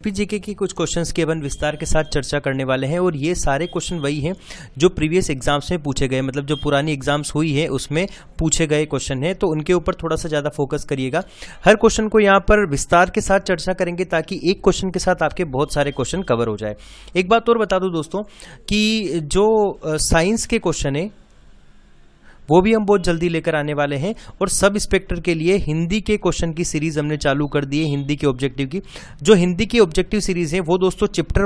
GK की कुछ questions के अपन विस्तार के साथ चर्चा करने वाले हैं और ये सारे क्वेश्चन वही हैं जो प्रीवियस एग्जाम्स में पूछे गए, मतलब जो पुरानी एग्जाम्स हुई है उसमें पूछे गए क्वेश्चन हैं, तो उनके ऊपर थोड़ा सा ज़्यादा फोकस करिएगा। हर क्वेश्चन को यहाँ पर विस्तार के साथ चर्चा करेंगे ताकि एक क्वेश्चन के साथ आपके बहुत सारे क्वेश्चन कवर हो जाए। एक बात और बता दूँ दोस्तों कि जो साइंस के क्वेश्चन है वो भी हम बहुत जल्दी लेकर आने वाले हैं और सब इंस्पेक्टर के लिए हिंदी के क्वेश्चन की सीरीज हमने चालू कर दी है। हिंदी के ऑब्जेक्टिव की जो हिंदी की ऑब्जेक्टिव सीरीज है वो दोस्तों चैप्टर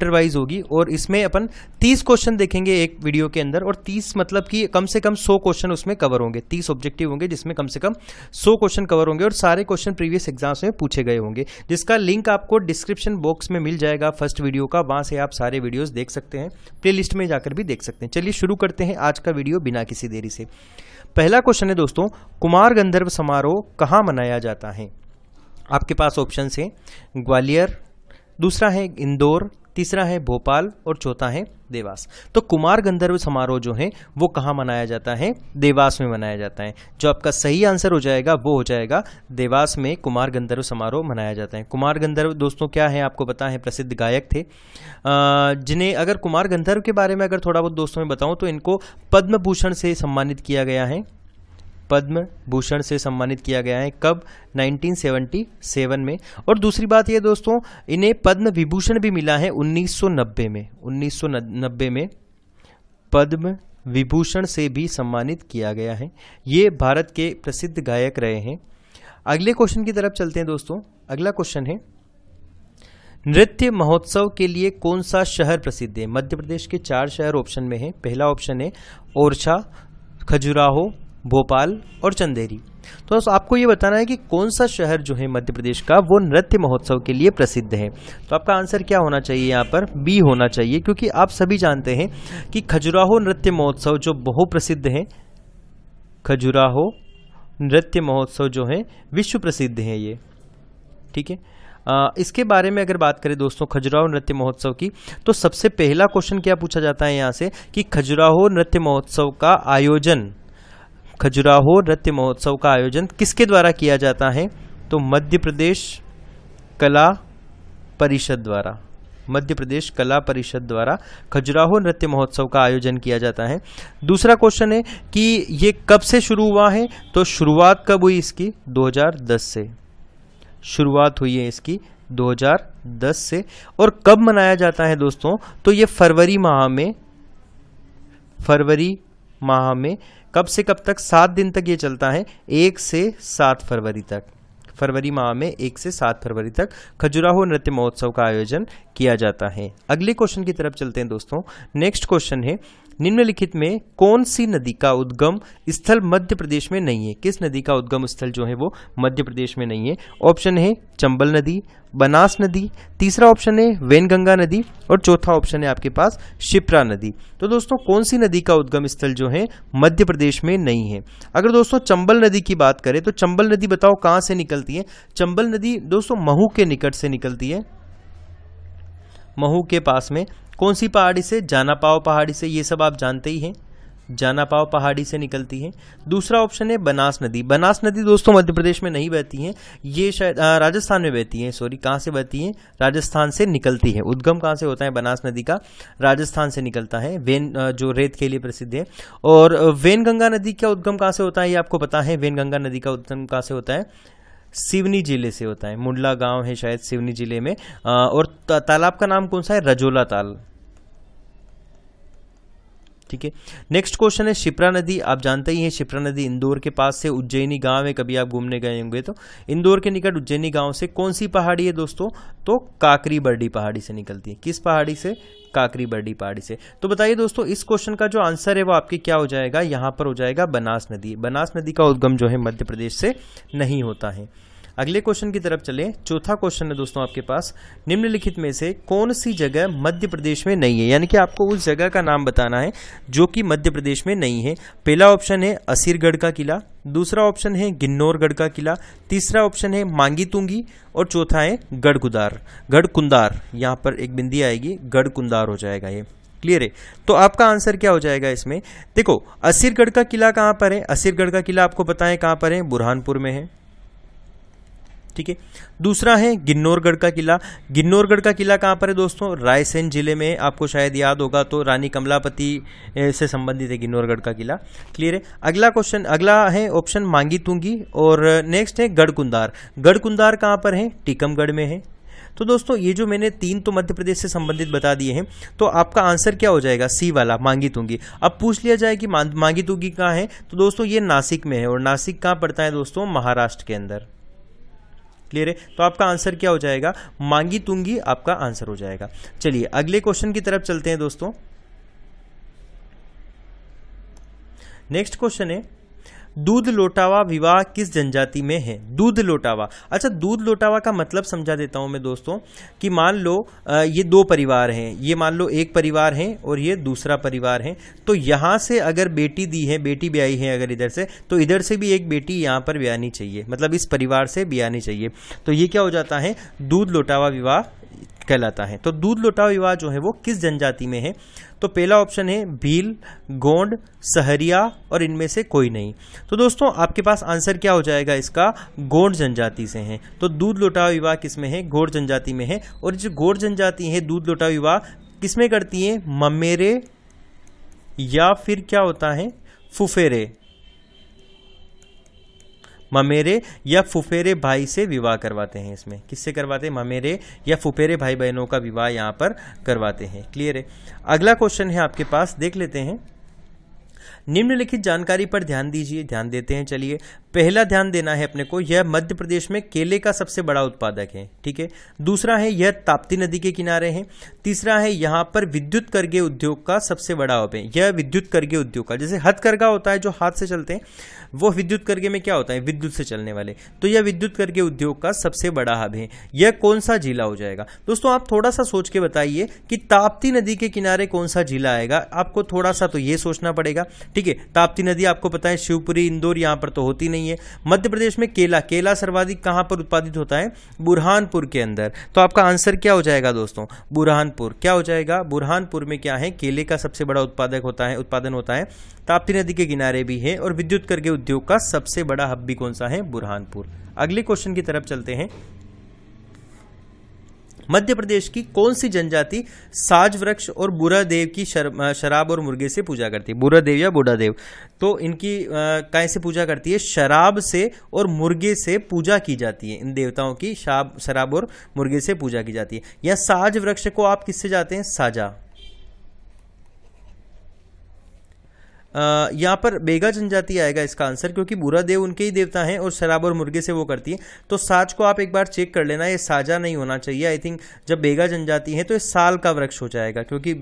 वाइज होगी और इसमें अपन 30 क्वेश्चन देखेंगे एक वीडियो के अंदर और 30 मतलब कि कम से कम 100 क्वेश्चन उसमें कवर होंगे। 30 ऑब्जेक्टिव होंगे जिसमें कम से कम 100 क्वेश्चन कवर होंगे और सारे क्वेश्चन प्रीवियस एग्जाम्स में पूछे गए होंगे, जिसका लिंक आपको डिस्क्रिप्शन बॉक्स में मिल जाएगा फर्स्ट वीडियो का। वहां से आप सारे वीडियोस देख सकते हैं, प्ले लिस्ट में जाकर भी देख सकते हैं। चलिए शुरू करते हैं आज का वीडियो बिना किसी देरी से। पहला क्वेश्चन है दोस्तों, कुमार गंधर्व समारोह कहाँ मनाया जाता है? आपके पास ऑप्शन है ग्वालियर, दूसरा है इंदौर, तीसरा है भोपाल और चौथा है देवास। तो कुमार गंधर्व समारोह जो है वो कहाँ मनाया जाता है? देवास में मनाया जाता है। जो आपका सही आंसर हो जाएगा वो हो जाएगा देवास में कुमार गंधर्व समारोह मनाया जाता है। कुमार गंधर्व दोस्तों क्या है आपको पता है, प्रसिद्ध गायक थे जिन्हें, अगर कुमार गंधर्व के बारे में अगर थोड़ा बहुत दोस्तों में बताऊं तो इनको पद्म भूषण से सम्मानित किया गया है। पद्म भूषण से सम्मानित किया गया है कब? 1977 में। और दूसरी बात ये दोस्तों, इन्हें पद्म विभूषण भी मिला है 1990 में। 1990 में पद्म विभूषण से भी सम्मानित किया गया है। ये भारत के प्रसिद्ध गायक रहे हैं। अगले क्वेश्चन की तरफ चलते हैं दोस्तों। अगला क्वेश्चन है, नृत्य महोत्सव के लिए कौन सा शहर प्रसिद्ध है? मध्य प्रदेश के 4 शहर ऑप्शन में है। पहला ऑप्शन है ओरछा, खजुराहो, भोपाल और चंदेरी। तो आपको ये बताना है कि कौन सा शहर जो है मध्य प्रदेश का वो नृत्य महोत्सव के लिए प्रसिद्ध है। तो आपका आंसर क्या होना चाहिए? यहाँ पर बी होना चाहिए, क्योंकि आप सभी जानते हैं कि खजुराहो नृत्य महोत्सव जो बहुत प्रसिद्ध है, खजुराहो नृत्य महोत्सव जो है विश्व प्रसिद्ध है ये, ठीक है। इसके बारे में अगर बात करें दोस्तों खजुराहो नृत्य महोत्सव की, तो सबसे पहला क्वेश्चन क्या पूछा जाता है यहाँ से कि खजुराहो नृत्य महोत्सव का आयोजन, खजुराहो नृत्य महोत्सव का आयोजन किसके द्वारा किया जाता है? तो मध्य प्रदेश कला परिषद द्वारा, मध्य प्रदेश कला परिषद द्वारा खजुराहो नृत्य महोत्सव का आयोजन किया जाता है। दूसरा क्वेश्चन है कि ये कब से शुरू हुआ है? तो शुरुआत कब हुई इसकी? 2010 से शुरुआत हुई है इसकी 2010 से। और कब मनाया जाता है दोस्तों? तो ये फरवरी माह में कब से कब तक? 7 दिन तक ये चलता है, 1 से 7 फरवरी तक। फरवरी माह में 1 से 7 फरवरी तक खजुराहो नृत्य महोत्सव का आयोजन किया जाता है। अगले क्वेश्चन की तरफ चलते हैं दोस्तों। नेक्स्ट क्वेश्चन है, निम्नलिखित में कौन सी नदी का उद्गम स्थल मध्य प्रदेश में नहीं है? किस नदी का उद्गम स्थल जो है वो मध्य प्रदेश में नहीं है? ऑप्शन है चंबल नदी, बनास नदी, तीसरा ऑप्शन है वैनगंगा नदी और चौथा ऑप्शन है आपके पास शिप्रा नदी। तो दोस्तों कौन सी नदी का उद्गम स्थल जो है मध्य प्रदेश में नहीं है? अगर दोस्तों चंबल नदी की बात करें तो चंबल नदी बताओ कहां से निकलती है? चंबल नदी दोस्तों महू के निकट से निकलती है। महू के पास में कौन सी पहाड़ी से? जानापाव पहाड़ी से, ये सब आप जानते ही हैं, जानापाव पहाड़ी से निकलती है। दूसरा ऑप्शन है बनास नदी। बनास नदी दोस्तों मध्य प्रदेश में नहीं बहती है, ये शायद राजस्थान में बहती है। सॉरी, कहाँ से बहती है? राजस्थान से निकलती है। उद्गम कहाँ से होता है बनास नदी का? राजस्थान से निकलता है। वेन जो रेत के लिए प्रसिद्ध है। और वैनगंगा नदी का उद्गम कहाँ से होता है ये आपको पता है? वैनगंगा नदी का उद्गम कहाँ से होता है? सिवनी जिले से होता है। मुंडला गांव है शायद सिवनी जिले में। और तालाब का नाम कौन सा है? रजोला ताल, ठीक है। नेक्स्ट क्वेश्चन है शिप्रा नदी। आप जानते ही हैं शिप्रा नदी इंदौर के पास से उज्जैनी गांव है, कभी आप घूमने गए होंगे तो इंदौर के निकट उज्जैनी गांव से कौन सी पहाड़ी है दोस्तों? तो काकरी बर्डी पहाड़ी से निकलती है। किस पहाड़ी से? काकरी बर्डी पहाड़ी से। तो बताइए दोस्तों इस क्वेश्चन का जो आंसर है वो आपके क्या हो जाएगा? यहाँ पर हो जाएगा बनास नदी। बनास नदी का उद्गम जो है मध्य प्रदेश से नहीं होता है। अगले क्वेश्चन की तरफ चलें। चौथा क्वेश्चन है दोस्तों आपके पास, निम्नलिखित में से कौन सी जगह मध्य प्रदेश में नहीं है? यानी कि आपको उस जगह का नाम बताना है जो कि मध्य प्रदेश में नहीं है। पहला ऑप्शन है असीरगढ़ का किला, दूसरा ऑप्शन है गिन्नौरगढ़ का किला, तीसरा ऑप्शन है मांगी तुंगी और चौथा है गढ़कुंदार। यहाँ पर एक बिंदी आएगी, गढ़कुंदार हो जाएगा ये। क्लियर है? तो आपका आंसर क्या हो जाएगा इसमें? देखो असीरगढ़ का किला कहाँ पर है? असीरगढ़ का किला आपको पता है कहाँ पर है? बुरहानपुर में है। ठीक है। दूसरा है गिन्नौरगढ़ का किला। गिन्नौरगढ़ का किला कहाँ पर है दोस्तों? रायसेन जिले में। आपको शायद याद होगा तो रानी कमलापति से संबंधित है गिन्नौरगढ़ का किला। क्लियर है। अगला क्वेश्चन, अगला है ऑप्शन मांगी तुंगी और नेक्स्ट है गढ़कुंदार। गढ़कुंदार कहाँ पर है? टीकमगढ़ में है। तो दोस्तों ये जो मैंने 3 तो मध्य प्रदेश से संबंधित बता दिए हैं, तो आपका आंसर क्या हो जाएगा? सी वाला मांगी तुंगी। अब पूछ लिया जाए कि मांगी तुंगी कहाँ है, तो दोस्तों ये नासिक में है और नासिक कहाँ पड़ता है दोस्तों? महाराष्ट्र के अंदर। क्लियर है। तो आपका आंसर क्या हो जाएगा? मांगी तुंगी आपका आंसर हो जाएगा। चलिए अगले क्वेश्चन की तरफ चलते हैं दोस्तों। नेक्स्ट क्वेश्चन है दूध लोटावा विवाह किस जनजाति में है? दूध लोटावा, अच्छा दूध लोटावा का मतलब समझा देता हूं मैं दोस्तों कि मान लो ये 2 परिवार हैं, ये मान लो एक परिवार है और ये दूसरा परिवार है। तो यहां से अगर बेटी दी है, बेटी ब्याई है अगर इधर से, तो इधर से भी एक बेटी यहां पर ब्यानी चाहिए, मतलब इस परिवार से ब्यानी चाहिए। तो ये क्या हो जाता है? दूध लोटावा विवाह कहलाता है। तो दूध लोटावा विवाह जो है वो किस जनजाति में है? तो पहला ऑप्शन है भील, गोंड, सहरिया और इनमें से कोई नहीं। तो दोस्तों आपके पास आंसर क्या हो जाएगा इसका? गोंड जनजाति से है। तो दूध लोटावा विवाह किस में है? गोंड जनजाति में है। और जो गोंड जनजाति है दूध लोटावा विवाह किस में करती है? ममेरे या फिर क्या होता है? फुफेरे, ममेरे या फुफेरे भाई से विवाह करवाते हैं। इसमें किससे करवाते हैं? ममेरे या फुफेरे भाई बहनों का विवाह यहाँ पर करवाते हैं। क्लियर है। अगला क्वेश्चन है आपके पास, देख लेते हैं। निम्नलिखित जानकारी पर ध्यान दीजिए, ध्यान देते हैं। चलिए पहला ध्यान देना है अपने को, यह मध्य प्रदेश में केले का सबसे बड़ा उत्पादक है। ठीक है। दूसरा है यह ताप्ती नदी के किनारे है। तीसरा है यहाँ पर विद्युत करघे उद्योग का सबसे बड़ा हब है। यह विद्युत करघे उद्योग का, जैसे हथकरघा होता है जो हाथ से चलते हैं, वो विद्युत करघे में क्या होता है? विद्युत से चलने वाले। तो यह विद्युत करघे उद्योग का सबसे बड़ा हब है। यह कौन सा जिला हो जाएगा? दोस्तों आप थोड़ा सा सोच के बताइए कि ताप्ती नदी के किनारे कौन सा जिला आएगा। आपको थोड़ा सा तो ये सोचना पड़ेगा। ठीक है। ताप्ती नदी आपको पता है शिवपुरी, इंदौर, यहाँ पर तो होती नहीं है। मध्य प्रदेश में केला सर्वाधिक कहां पर उत्पादित होता है? बुरहानपुर के अंदर। तो आपका आंसर क्या हो जाएगा दोस्तों? बुरहानपुर। क्या हो जाएगा? बुरहानपुर में क्या है? केले का सबसे बड़ा उत्पादन होता है। ताप्ती नदी के किनारे भी है और विद्युत करघे उद्योग का सबसे बड़ा हब भी कौन सा है? बुरहानपुर। अगले क्वेश्चन की तरफ चलते हैं। मध्य प्रदेश की कौन सी जनजाति साज वृक्ष और बुरा देव की शराब और मुर्गे से पूजा करती है? बुरा देव या बूढ़ा देव, तो इनकी कैसे पूजा करती है? शराब से और मुर्गे से पूजा की जाती है। इन देवताओं की शराब और मुर्गे से पूजा की जाती है। या साज वृक्ष को आप किससे जाते हैं? साजा। यहाँ पर बेगा जनजाति आएगा इसका आंसर, क्योंकि बुरा देव उनके ही देवता हैं और शराब और मुर्गे से वो करती है। तो साज को आप एक बार चेक कर लेना, ये साजा नहीं होना चाहिए। आई थिंक जब बेगा जनजाति है तो ये साल का वृक्ष हो जाएगा, क्योंकि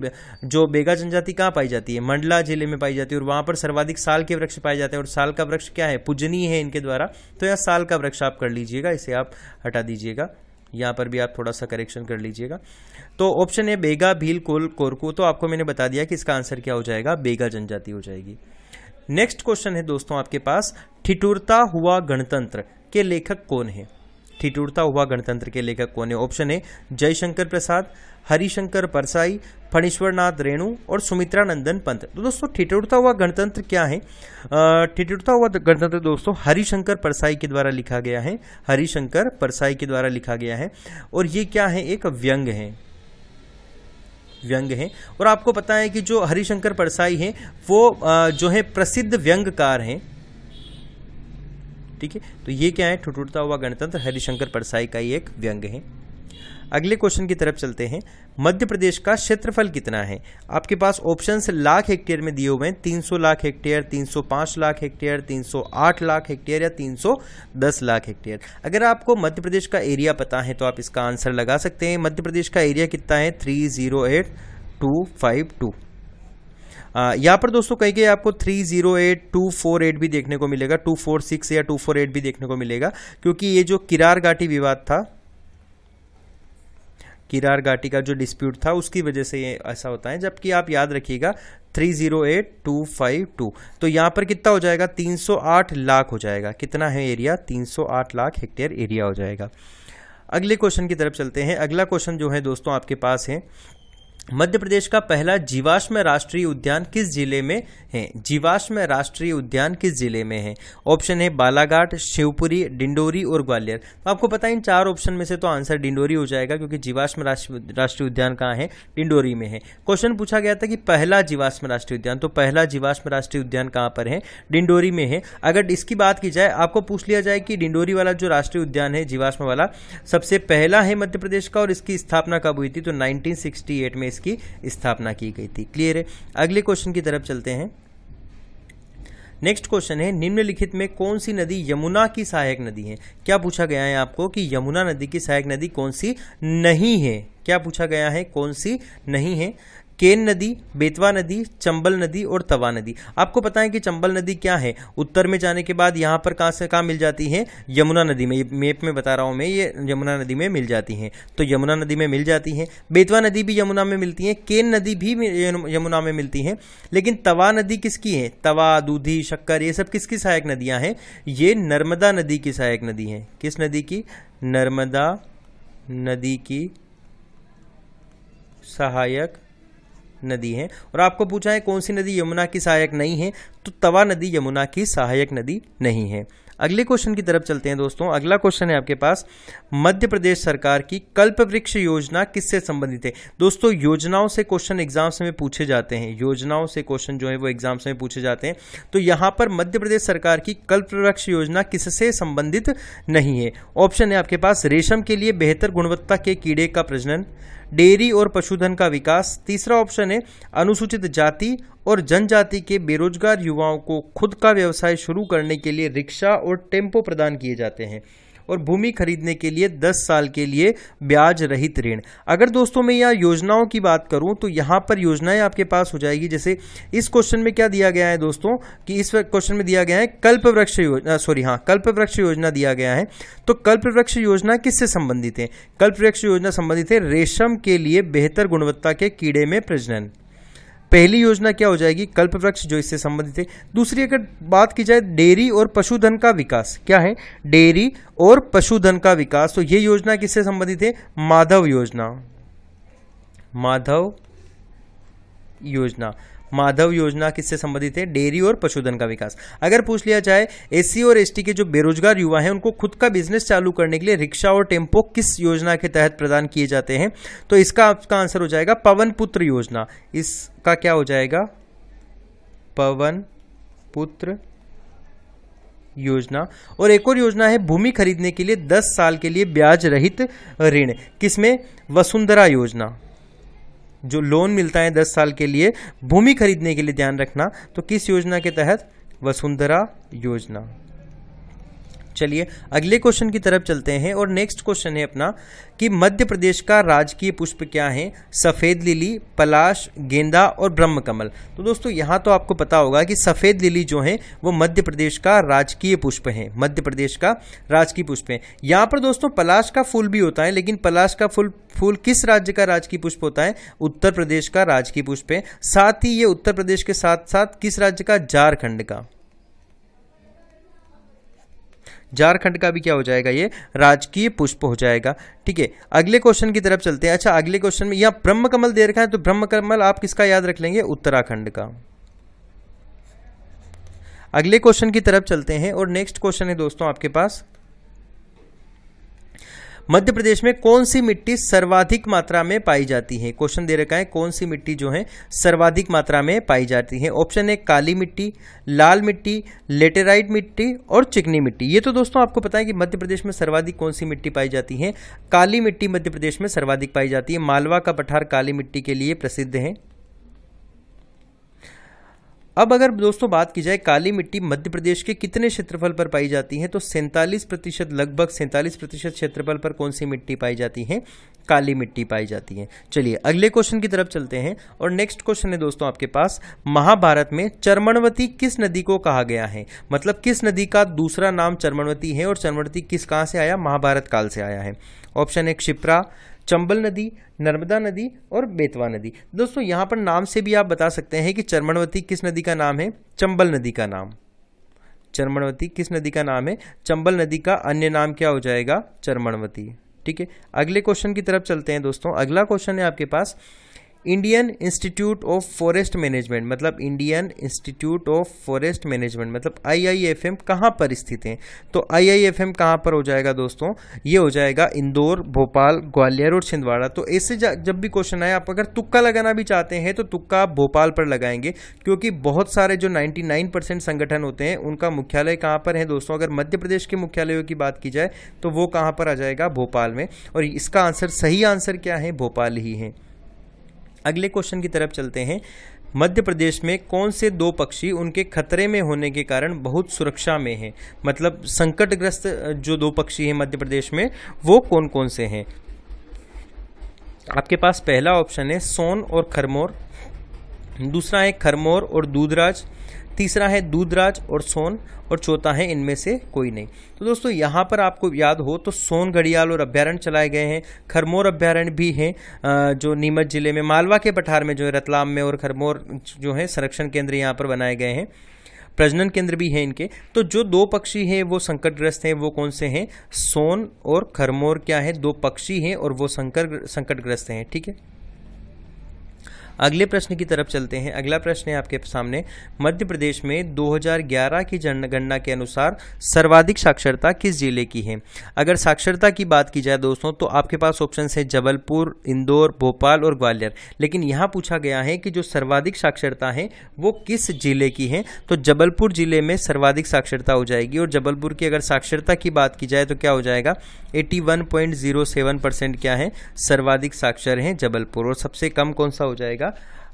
जो बेगा जनजाति कहाँ पाई जाती है? मंडला जिले में पाई जाती है और वहाँ पर सर्वाधिक साल के वृक्ष पाए जाते हैं। और साल का वृक्ष क्या है? पूजनीय है इनके द्वारा। तो यह साल का वृक्ष आप कर लीजिएगा, इसे आप हटा दीजिएगा। यहाँ पर भी आप थोड़ा सा करेक्शन कर लीजिएगा। तो ऑप्शन है बेगा, भील, कोरकू। तो आपको मैंने बता दिया कि इसका आंसर क्या हो जाएगा? बेगा जनजाति हो जाएगी। नेक्स्ट क्वेश्चन है दोस्तों आपके पास, ठिठुरता हुआ गणतंत्र के लेखक कौन है? ठिठुरता हुआ गणतंत्र के लेखक कौन है? ऑप्शन है जयशंकर प्रसाद, हरिशंकर परसाई, फणीश्वरनाथ रेणु और सुमित्रा नंदन पंत। तो दोस्तों ठिठुरता हुआ गणतंत्र क्या है? ठिठुरता हुआ गणतंत्र दोस्तों हरिशंकर परसाई के द्वारा लिखा गया है। हरिशंकर परसाई के द्वारा लिखा गया है और ये क्या है? एक व्यंग है। व्यंग है। और आपको पता है कि जो हरिशंकर परसाई हैं वो जो है प्रसिद्ध व्यंगकार हैं। ठीक है। तो ये क्या है? ठिठुरता हुआ गणतंत्र हरिशंकर परसाई का ही एक व्यंग है। अगले क्वेश्चन की तरफ चलते हैं। मध्य प्रदेश का क्षेत्रफल कितना है? आपके पास ऑप्शंस लाख हेक्टेयर में दिए हुए हैं। 300 lakh hectare, 305 lakh hectare, 308 lakh hectare या 310 लाख हेक्टेयर। अगर आपको मध्य प्रदेश का एरिया पता है तो आप इसका आंसर लगा सकते हैं। मध्य प्रदेश का एरिया कितना है? 308252। यहाँ पर दोस्तों कहीं कहीं आपको 308248 भी देखने को मिलेगा, 246 या 248 भी देखने को मिलेगा, क्योंकि ये जो किरार घाटी विवाद था, किरार घाटी का जो डिस्प्यूट था उसकी वजह से ये ऐसा होता है। जबकि आप याद रखिएगा 308252। तो यहाँ पर कितना हो जाएगा? 308 लाख हो जाएगा। कितना है एरिया? 308 लाख हेक्टेयर एरिया हो जाएगा। अगले क्वेश्चन की तरफ चलते हैं। अगला क्वेश्चन जो है दोस्तों आपके पास है, मध्य प्रदेश का पहला जीवाश्म राष्ट्रीय उद्यान किस जिले में है? जीवाश्म राष्ट्रीय उद्यान किस जिले में है? ऑप्शन है बालाघाट, शिवपुरी, डिंडोरी और ग्वालियर। तो आपको पता है इन चार ऑप्शन में से तो आंसर डिंडोरी हो जाएगा, क्योंकि जीवाश्म राष्ट्रीय उद्यान कहाँ है? डिंडोरी में है। क्वेश्चन पूछा गया था कि पहला जीवाश्म राष्ट्रीय उद्यान, तो पहला जीवाश्म राष्ट्रीय उद्यान कहाँ पर है? डिंडोरी में है। अगर इसकी बात की जाए, आपको पूछ लिया जाए कि डिंडोरी वाला जो राष्ट्रीय उद्यान है जीवाश्म वाला सबसे पहला है मध्य प्रदेश का, और इसकी स्थापना कब हुई थी? तो 1968 में इसकी स्थापना की गई थी। क्लियर है? अगले क्वेश्चन की तरफ चलते हैं। नेक्स्ट क्वेश्चन है, निम्नलिखित में कौन सी नदी यमुना की सहायक नदी है? क्या पूछा गया है आपको कि यमुना नदी की सहायक नदी कौन सी नहीं है? क्या पूछा गया है? कौन सी नहीं है? केन नदी, बेतवा नदी, चंबल नदी और तवा नदी। आपको पता है कि चंबल नदी क्या है? उत्तर में जाने के बाद यहाँ पर कहाँ से कहाँ मिल जाती है? यमुना नदी में। मैप में बता रहा हूँ मैं, ये यमुना नदी में मिल जाती हैं। तो यमुना नदी में मिल जाती हैं। बेतवा नदी भी यमुना में मिलती है, केन नदी भी यमुना में मिलती है। लेकिन तवा नदी किसकी है? तवा, दूधी, शक्कर, ये सब किसकी सहायक नदियाँ हैं? ये नर्मदा नदी की सहायक नदी है। किस नदी की? नर्मदा नदी की सहायक नदी है। और आपको पूछा है कौन सी नदी यमुना की सहायक नहीं है? तो तवा नदी यमुना की सहायक नदी नहीं है। अगले क्वेश्चन की तरफ चलते हैं दोस्तों। अगला क्वेश्चन है आपके पास, मध्य प्रदेश सरकार की कल्प वृक्ष योजना किससे संबंधित है? दोस्तों योजनाओं से क्वेश्चन एग्जाम्स में पूछे जाते हैं, योजनाओं से क्वेश्चन जो है वो एग्जाम्स में पूछे जाते हैं। तो यहाँ पर मध्य प्रदेश सरकार की कल्प वृक्ष योजना किससे संबंधित नहीं है? ऑप्शन है आपके पास, रेशम के लिए बेहतर गुणवत्ता के कीड़े का प्रजनन, डेयरी और पशुधन का विकास। तीसरा ऑप्शन है अनुसूचित जाति और जनजाति के बेरोजगार युवाओं को खुद का व्यवसाय शुरू करने के लिए रिक्शा और टेम्पो प्रदान किए जाते हैं, और भूमि खरीदने के लिए 10 साल के लिए ब्याज रहित ऋण। अगर दोस्तों मैं यहाँ योजनाओं की बात करूं तो यहाँ पर योजनाएं आपके पास हो जाएगी। जैसे इस क्वेश्चन में क्या दिया गया है दोस्तों, कि इस क्वेश्चन में दिया गया है कल्प वृक्ष योजना, कल्प वृक्ष योजना दिया गया है। तो कल्प वृक्ष योजना किससे संबंधित है? कल्प वृक्ष योजना संबंधित है रेशम के लिए बेहतर गुणवत्ता के कीड़े में प्रजनन। पहली योजना क्या हो जाएगी? कल्प वृक्ष, जो इससे संबंधित है। दूसरी अगर बात की जाए डेयरी और पशुधन का विकास, क्या है? डेयरी और पशुधन का विकास। तो ये योजना किससे संबंधित है? माधव योजना। माधव योजना, माधव योजना किससे संबंधित है? डेयरी और पशुधन का विकास। अगर पूछ लिया जाए एससी और एसटी के जो बेरोजगार युवा हैं उनको खुद का बिजनेस चालू करने के लिए रिक्शा और टेम्पो किस योजना के तहत प्रदान किए जाते हैं? तो इसका आपका आंसर हो जाएगा पवन पुत्र योजना। इसका क्या हो जाएगा? पवन पुत्र योजना। और एक और योजना है भूमि खरीदने के लिए 10 साल के लिए ब्याज रहित ऋण। किसमें? वसुंधरा योजना। जो लोन मिलता है 10 साल के लिए भूमि खरीदने के लिए, ध्यान रखना, तो किस योजना के तहत? वसुंधरा योजना। चलिए अगले क्वेश्चन की तरफ चलते हैं। और नेक्स्ट क्वेश्चन है अपना कि मध्य प्रदेश का राजकीय पुष्प क्या है? सफेद लिली, पलाश, गेंदा और ब्रह्मकमल। तो दोस्तों यहाँ तो आपको पता होगा कि सफेद लिली जो है वो मध्य प्रदेश का राजकीय पुष्प है, मध्य प्रदेश का राजकीय पुष्प है। यहाँ पर दोस्तों पलाश का फूल भी होता है, लेकिन पलाश का फूल किस राज्य का राजकीय पुष्प होता है? उत्तर प्रदेश का राजकीय पुष्प है। साथ ही ये उत्तर प्रदेश के साथ साथ किस राज्य का? झारखंड का। झारखंड का भी क्या हो जाएगा? ये राजकीय पुष्प हो जाएगा। ठीक है, अगले क्वेश्चन की तरफ चलते हैं। अच्छा, अगले क्वेश्चन में यहाँ ब्रह्मकमल दे रखा है, तो ब्रह्मकमल आप किसका याद रख लेंगे? उत्तराखंड का। अगले क्वेश्चन की तरफ चलते हैं। और नेक्स्ट क्वेश्चन है दोस्तों आपके पास, मध्य प्रदेश में कौन सी मिट्टी सर्वाधिक मात्रा में पाई जाती है? क्वेश्चन दे रखा है कौन सी मिट्टी जो है सर्वाधिक मात्रा में पाई जाती है। ऑप्शन है काली मिट्टी, लाल मिट्टी, लेटेराइट मिट्टी और चिकनी मिट्टी। ये तो दोस्तों आपको पता है कि मध्य प्रदेश में सर्वाधिक कौन सी मिट्टी पाई जाती है? काली मिट्टी मध्य प्रदेश में सर्वाधिक पाई जाती है। मालवा का पठार काली मिट्टी के लिए प्रसिद्ध है। अब अगर दोस्तों बात की जाए काली मिट्टी मध्य प्रदेश के कितने क्षेत्रफल पर पाई जाती है? तो 47%, लगभग 47% क्षेत्रफल पर कौन सी मिट्टी पाई जाती है? काली मिट्टी पाई जाती है। चलिए अगले क्वेश्चन की तरफ चलते हैं। और नेक्स्ट क्वेश्चन है दोस्तों आपके पास, महाभारत में चर्मणवती किस नदी को कहा गया है? मतलब किस नदी का दूसरा नाम चर्मणवती है, और चर्मणवती कहाँ से आया? महाभारत काल से आया है। ऑप्शन है क्षिप्रा, चंबल नदी, नर्मदा नदी और बेतवा नदी। दोस्तों यहाँ पर नाम से भी आप बता सकते हैं कि चर्मणवती किस नदी का नाम है? चंबल नदी का नाम। चर्मणवती किस नदी का नाम है? चंबल नदी का अन्य नाम क्या हो जाएगा? चर्मणवती। ठीक है, अगले क्वेश्चन की तरफ चलते हैं दोस्तों। अगला क्वेश्चन है आपके पास Indian Institute of Forest Management मतलब Indian Institute of Forest Management मतलब IIFM कहाँ पर स्थित है? तो IIFM कहाँ पर हो जाएगा दोस्तों? ये हो जाएगा इंदौर, भोपाल, ग्वालियर और छिंदवाड़ा। तो ऐसे जब भी क्वेश्चन आए, आप अगर तुक्का लगाना भी चाहते हैं तो तुक्का आप भोपाल पर लगाएंगे, क्योंकि बहुत सारे जो 99% संगठन होते हैं उनका मुख्यालय कहाँ पर है दोस्तों? अगर मध्य प्रदेश के मुख्यालयों की बात की जाए तो वो कहाँ पर आ जाएगा? भोपाल में। और इसका आंसर, सही आंसर क्या है? भोपाल ही है। अगले क्वेश्चन की तरफ चलते हैं। मध्य प्रदेश में कौन से दो पक्षी उनके खतरे में होने के कारण बहुत सुरक्षा में हैं? मतलब संकटग्रस्त जो दो पक्षी हैं मध्य प्रदेश में, वो कौन कौन से हैं? आपके पास पहला ऑप्शन है सोन और खरमोर, दूसरा है खरमोर और दूधराज, तीसरा है दूधराज और सोन, और चौथा है इनमें से कोई नहीं। तो दोस्तों यहाँ पर आपको याद हो तो सोन घड़ियाल और अभ्यारण्य चलाए गए हैं, खरमोर अभ्यारण्य भी हैं जो नीमच जिले में मालवा के पठार में जो है रतलाम में, और खरमोर जो है संरक्षण केंद्र यहाँ पर बनाए गए हैं, प्रजनन केंद्र भी है इनके। तो जो दो पक्षी हैं वो संकटग्रस्त हैं, वो कौन से हैं? सोन और खरमोर क्या है? दो पक्षी हैं और वो संकटग्रस्त हैं। ठीक है, अगले प्रश्न की तरफ चलते हैं। अगला प्रश्न है आपके सामने, मध्य प्रदेश में 2011 की जनगणना के अनुसार सर्वाधिक साक्षरता किस जिले की है? अगर साक्षरता की बात की जाए दोस्तों तो आपके पास ऑप्शन है जबलपुर, इंदौर, भोपाल और ग्वालियर, लेकिन यहाँ पूछा गया है कि जो सर्वाधिक साक्षरता है वो किस जिले की है? तो जबलपुर जिले में सर्वाधिक साक्षरता हो जाएगी। और जबलपुर की अगर साक्षरता की बात की जाए तो क्या हो जाएगा? 81.07% क्या है? सर्वाधिक साक्षर हैं जबलपुर। और सबसे कम कौन सा हो जाएगा?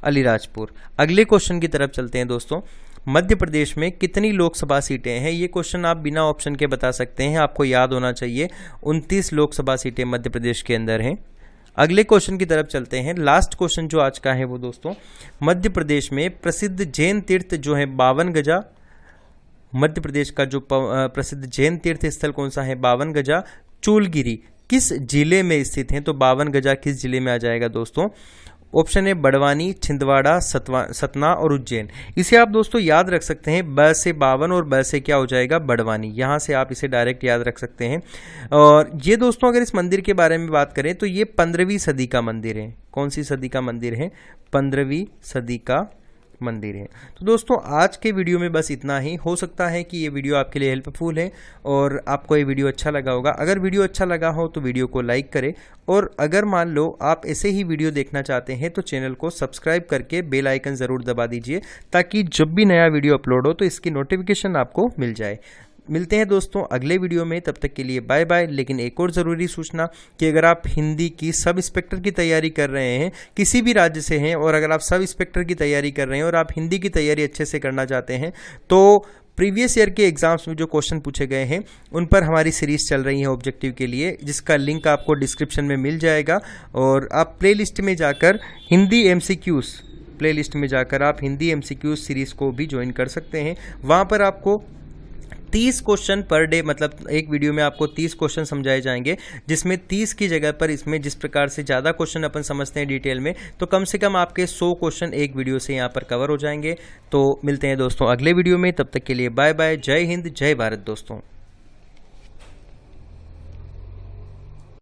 अलीराजपुर। अगले क्वेश्चन की तरफ चलते हैं दोस्तों। मध्य प्रदेश में कितनी लोकसभा सीटें हैं? ये क्वेश्चन आप बिना ऑप्शन के बता सकते हैं, आपको याद होना चाहिए। 29 लोकसभा सीटें मध्य प्रदेश के अंदर हैं। अगले क्वेश्चन की तरफ चलते हैं। लास्ट क्वेश्चन जो आज का है वो दोस्तों, मध्य प्रदेश में प्रसिद्ध जैन तीर्थ जो है 52 गजा, मध्य प्रदेश का जो प्रसिद्ध जैन तीर्थ स्थल कौन सा है? 52 गजा चूलगिरी किस जिले में स्थित है? तो 52 गजा किस जिले में आ जाएगा दोस्तों? ऑप्शन है बड़वानी, छिंदवाड़ा, सतना और उज्जैन। इसे आप दोस्तों याद रख सकते हैं, ब से 52 और ब से क्या हो जाएगा? बड़वानी। यहाँ से आप इसे डायरेक्ट याद रख सकते हैं। और ये दोस्तों अगर इस मंदिर के बारे में बात करें तो ये 15वीं सदी का मंदिर है। कौन सी सदी का मंदिर है? 15वीं सदी का मंदिर है। तो दोस्तों आज के वीडियो में बस इतना ही। हो सकता है कि ये वीडियो आपके लिए हेल्पफुल है और आपको ये वीडियो अच्छा लगा होगा। अगर वीडियो अच्छा लगा हो तो वीडियो को लाइक करें, और अगर मान लो आप ऐसे ही वीडियो देखना चाहते हैं तो चैनल को सब्सक्राइब करके बेल आइकन ज़रूर दबा दीजिए, ताकि जब भी नया वीडियो अपलोड हो तो इसकी नोटिफिकेशन आपको मिल जाए। मिलते हैं दोस्तों अगले वीडियो में, तब तक के लिए बाय बाय। लेकिन एक और ज़रूरी सूचना कि अगर आप हिंदी की सब इंस्पेक्टर की तैयारी कर रहे हैं, किसी भी राज्य से हैं, और अगर आप सब इंस्पेक्टर की तैयारी कर रहे हैं और आप हिंदी की तैयारी अच्छे से करना चाहते हैं, तो प्रीवियस ईयर के एग्जाम्स में जो क्वेश्चन पूछे गए हैं उन पर हमारी सीरीज़ चल रही है ऑब्जेक्टिव के लिए, जिसका लिंक आपको डिस्क्रिप्शन में मिल जाएगा। और आप प्लेलिस्ट में जाकर हिंदी MCQs प्लेलिस्ट में जाकर आप हिंदी MCQs सीरीज़ को भी ज्वाइन कर सकते हैं। वहाँ पर आपको 30 क्वेश्चन पर डे, मतलब एक वीडियो में आपको 30 क्वेश्चन समझाए जाएंगे, जिसमें 30 की जगह पर इसमें जिस प्रकार से ज़्यादा क्वेश्चन अपन समझते हैं डिटेल में, तो कम से कम आपके 100 क्वेश्चन एक वीडियो से यहाँ पर कवर हो जाएंगे। तो मिलते हैं दोस्तों अगले वीडियो में, तब तक के लिए बाय बाय। जय हिंद, जय भारत दोस्तों।